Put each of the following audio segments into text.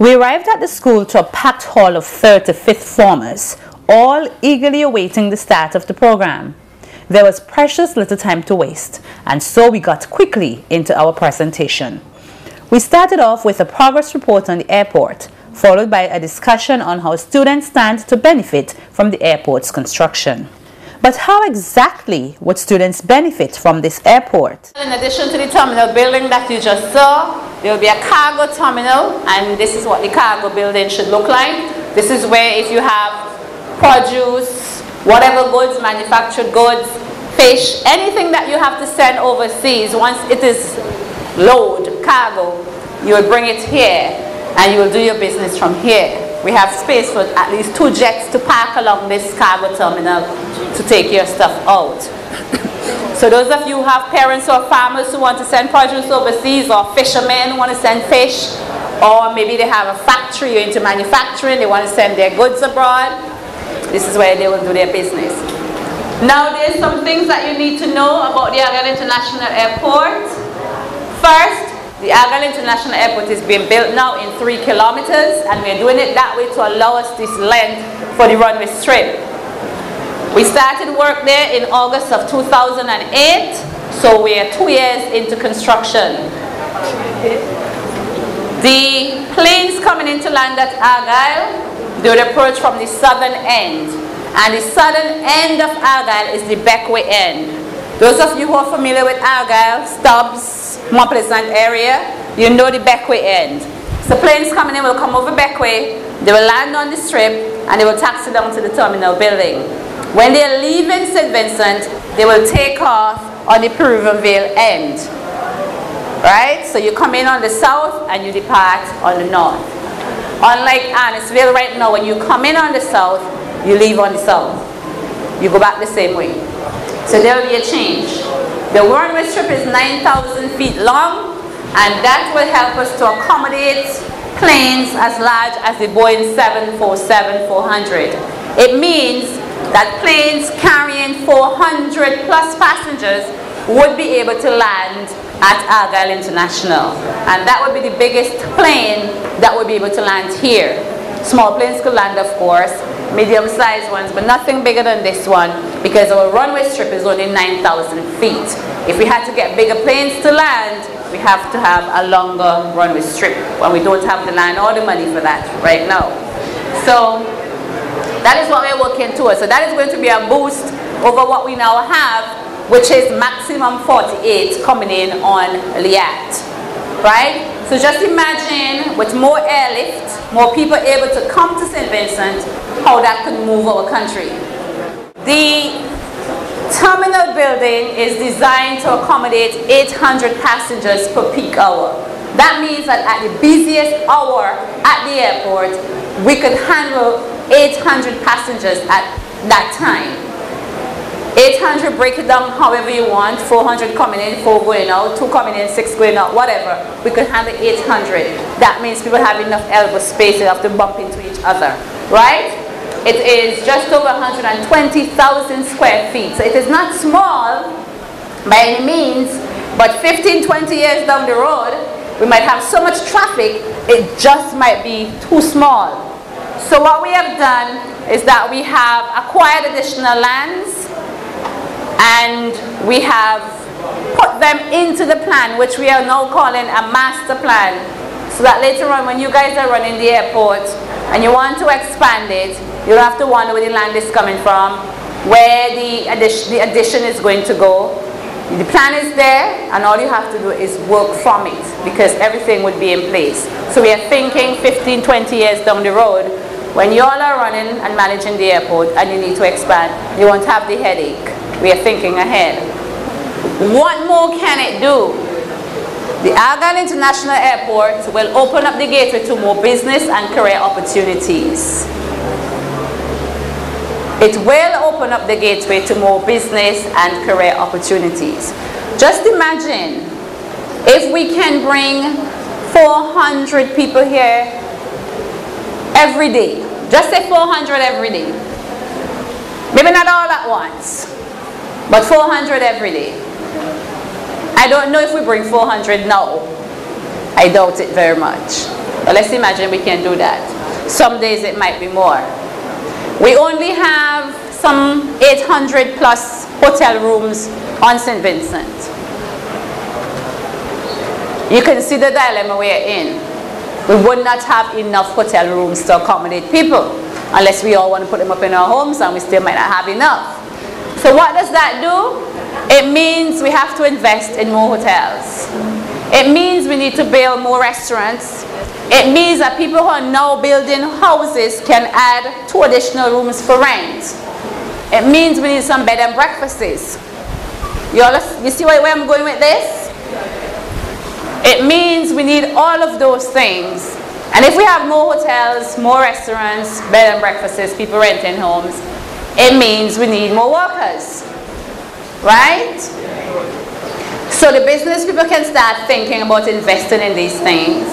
We arrived at the school to a packed hall of 3rd to 5th formers, all eagerly awaiting the start of the program. There was precious little time to waste, and so we got quickly into our presentation. We started off with a progress report on the airport, followed by a discussion on how students stand to benefit from the airport's construction. But how exactly would students benefit from this airport? In addition to the terminal building that you just saw, there will be a cargo terminal, and this is what the cargo building should look like. This is where if you have produce, whatever goods, manufactured goods, fish, anything that you have to send overseas, once it is load, cargo, you will bring it here and you will do your business from here. We have space for at least 2 jets to park along this cargo terminal to take your stuff out. So those of you who have parents or farmers who want to send produce overseas, or fishermen who want to send fish, or maybe they have a factory into manufacturing, they want to send their goods abroad, this is where they will do their business. Now there's some things that you need to know about the Argyle International Airport. First, the Argyle International Airport is being built now in 3 kilometers, and we're doing it that way to allow us this length for the runway strip. We started work there in August of 2008, so we are 2 years into construction. The planes coming into land at Argyle, they would approach from the southern end, and the southern end of Argyle is the Beckway end. Those of you who are familiar with Argyle, Stubbs, Mont Pleasant area, you know the Beckway end. So planes coming in will come over Beckway, they will land on the strip, and they will taxi down to the terminal building. When they are leaving St. Vincent, they will take off on the Peruvian Vale end. Right? So you come in on the south and you depart on the north. Unlike Annisville right now, when you come in on the south, you leave on the south. You go back the same way. So there will be a change. The runway strip is 9,000 feet long, and that will help us to accommodate planes as large as the Boeing 747-400. It means that planes carrying 400 plus passengers would be able to land at Argyle International. And that would be the biggest plane that would be able to land here. Small planes could land, of course, medium-sized ones, but nothing bigger than this one, because our runway strip is only 9,000 feet. If we had to get bigger planes to land, we have to have a longer runway strip, when we don't have the land or the money for that right now. So that is what we're working towards. So that is going to be a boost over what we now have, which is maximum 48 coming in on Liat, right? So just imagine with more airlift, more people able to come to St. Vincent, how that could move our country. The terminal building is designed to accommodate 800 passengers per peak hour. That means that at the busiest hour at the airport, we could handle 800 passengers at that time. 800, break it down however you want, 400 coming in, 4 going out, 2 coming in, 6 going out, whatever. We could handle 800. That means people have enough elbow space, they have to bump into each other, right? It is just over 120,000 square feet. So it is not small by any means, but 15, 20 years down the road, we might have so much traffic, it just might be too small. So what we have done is that we have acquired additional lands, and we have put them into the plan, which we are now calling a master plan, so that later on when you guys are running the airport and you want to expand it, you don't have to wonder where the land is coming from, where the addition is going to go. The plan is there, and all you have to do is work from it, because everything would be in place. So we are thinking 15, 20 years down the road, when you all are running and managing the airport and you need to expand, you won't have the headache. We are thinking ahead. What more can it do? The Argyle International Airport will open up the gateway to more business and career opportunities. It will open up the gateway to more business and career opportunities. Just imagine if we can bring 400 people here every day. Just say 400 every day. Maybe not all at once, but 400 every day. I don't know if we bring 400 now. I doubt it very much. But let's imagine we can do that. Some days it might be more. We only have some 800 plus hotel rooms on St. Vincent. You can see the dilemma we're in. We would not have enough hotel rooms to accommodate people unless we all want to put them up in our homes, and we still might not have enough. So what does that do? It means we have to invest in more hotels. It means we need to build more restaurants. It means that people who are now building houses can add 2 additional rooms for rent. It means we need some bed and breakfasts. You see where I'm going with this? It means we need all of those things. And if we have more hotels, more restaurants, bed and breakfasts, people renting homes, it means we need more workers. Right? So the business people can start thinking about investing in these things.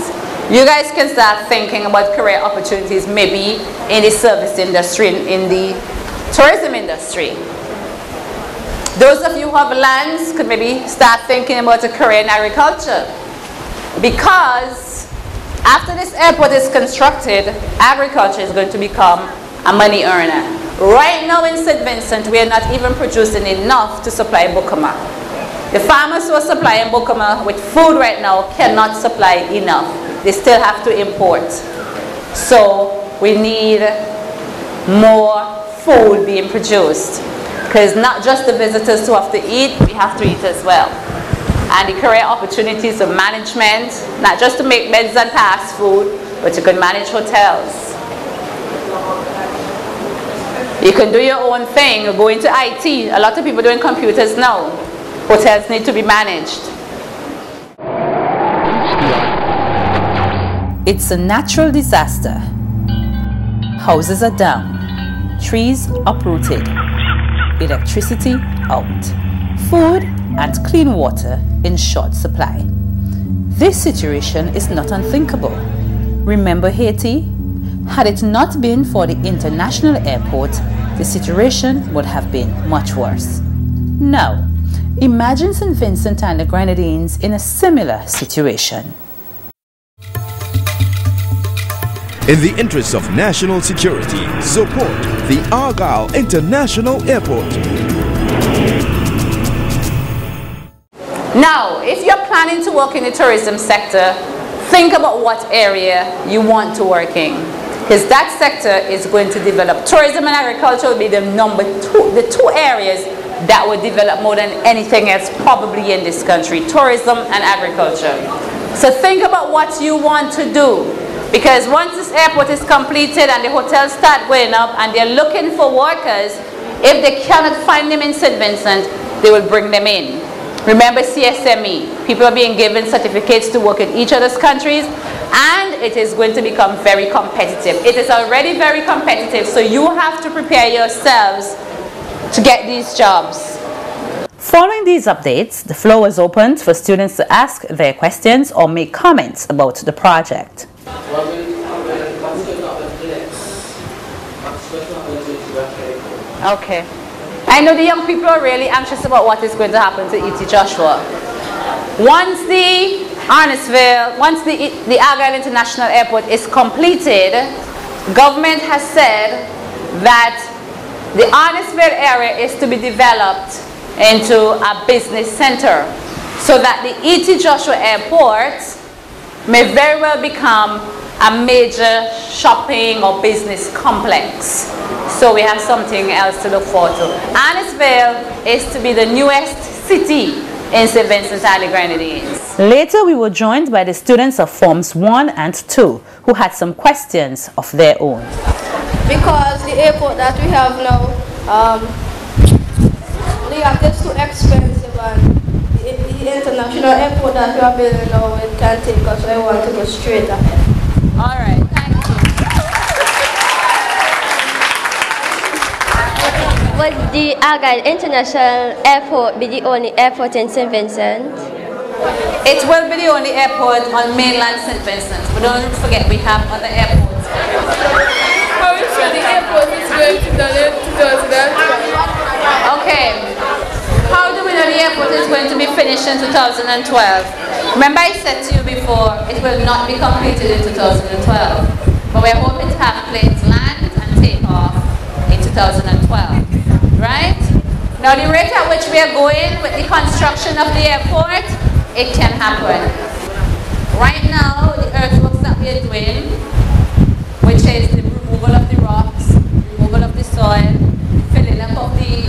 You guys can start thinking about career opportunities maybe in the service industry, in the tourism industry. Those of you who have lands could maybe start thinking about a career in agriculture. Because after this airport is constructed, agriculture is going to become a money earner. Right now in St. Vincent, we are not even producing enough to supply Bukama. The farmers who are supplying Bukama with food right now cannot supply enough. They still have to import. So we need more food being produced. Because not just the visitors who have to eat, we have to eat as well. And the career opportunities of management, not just to make beds and pass food, but you can manage hotels. You can do your own thing, go into IT. A lot of people doing computers now. Hotels need to be managed. It's a natural disaster. Houses are down, trees uprooted, electricity out, food and clean water in short supply. This situation is not unthinkable. Remember Haiti? Had it not been for the international airport, the situation would have been much worse. Now, imagine St. Vincent and the Grenadines in a similar situation. In the interest of national security, support the Argyle International Airport. Now, if you're planning to work in the tourism sector, think about what area you want to work in. Because that sector is going to develop. Tourism and agriculture will be the two areas that will develop more than anything else probably in this country. Tourism and agriculture. So think about what you want to do. Because once this airport is completed and the hotels start going up and they're looking for workers, if they cannot find them in St. Vincent, they will bring them in. Remember CSME, people are being given certificates to work in each other's countries, and it is going to become very competitive. It is already very competitive, so you have to prepare yourselves to get these jobs. Following these updates, the floor was opened for students to ask their questions or make comments about the project. Okay. I know the young people are really anxious about what is going to happen to E.T. Joshua. Once the Argyle International Airport is completed, government has said that the Arnisville area is to be developed into a business center so that the E.T. Joshua Airport may very well become a major shopping or business complex. So we have something else to look forward to. Arnisville is to be the newest city in St. Vincent and the Grenadines. Later, we were joined by the students of Forms 1 and 2 who had some questions of their own. Because the airport that we have now, it's too expensive, and the international airport that we are building now, it can take us where we want to go straight ahead. All right, thank you. Would the Argyle International Airport be the only airport in St. Vincent? It will be the only airport on mainland St. Vincent, but don't forget we have other airports. How is the airport is going to develop going to be finished in 2012. Remember I said to you before, it will not be completed in 2012. But we're hoping to have planes land and take off in 2012. Right? Now the rate at which we are going with the construction of the airport, it can happen. Right now, the earthworks that we are doing, which is the removal of the rocks, removal of the soil, filling up of the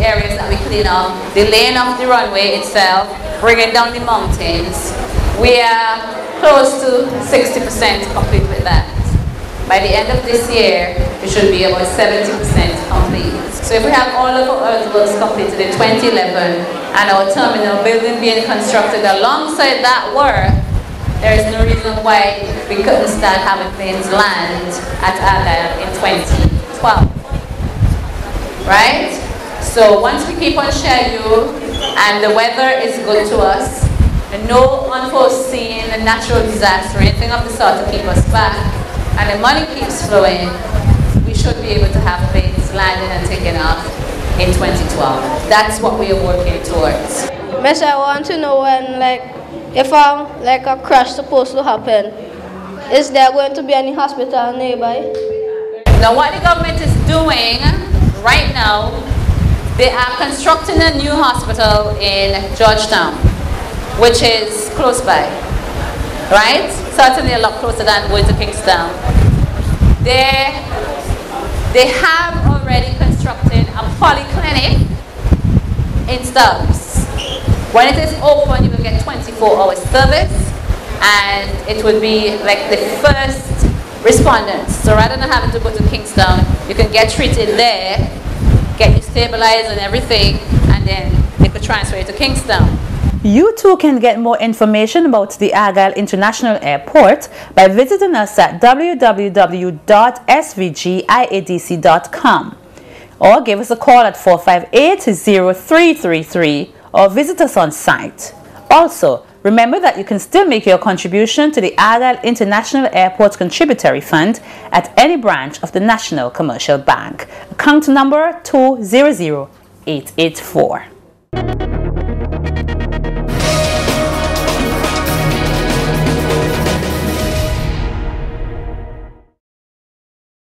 areas that we clean up, the laying of the runway itself, bringing down the mountains, we are close to 60% complete with that. By the end of this year, we should be about 70% complete. So if we have all of our earthworks completed in 2011 and our terminal building being constructed alongside that work, there is no reason why we couldn't start having planes land at Argyle in 2012. Right? So once we keep on schedule and the weather is good to us, and no unforeseen natural disaster or anything of the sort to keep us back, and the money keeps flowing, we should be able to have planes landing and taking off in 2012. That's what we are working towards. Miss, I want to know when, if a crash supposed to happen, is there going to be any hospital nearby? Now what the government is doing right now, they are constructing a new hospital in Georgetown, which is close by, right? Certainly a lot closer than going to Kingston. They have already constructed a polyclinic in Stubbs. When it is open, you will get 24-hour service, and it would be like the first respondents. So rather than having to go to Kingston, you can get treated there, get you stabilized and everything, and then they could transfer you to Kingston. You too can get more information about the Argyle International Airport by visiting us at www.svgiadc.com or give us a call at 458-0333 or visit us on site. Also, remember that you can still make your contribution to the Argyle International Airport Contributory Fund at any branch of the National Commercial Bank. Account number 200884.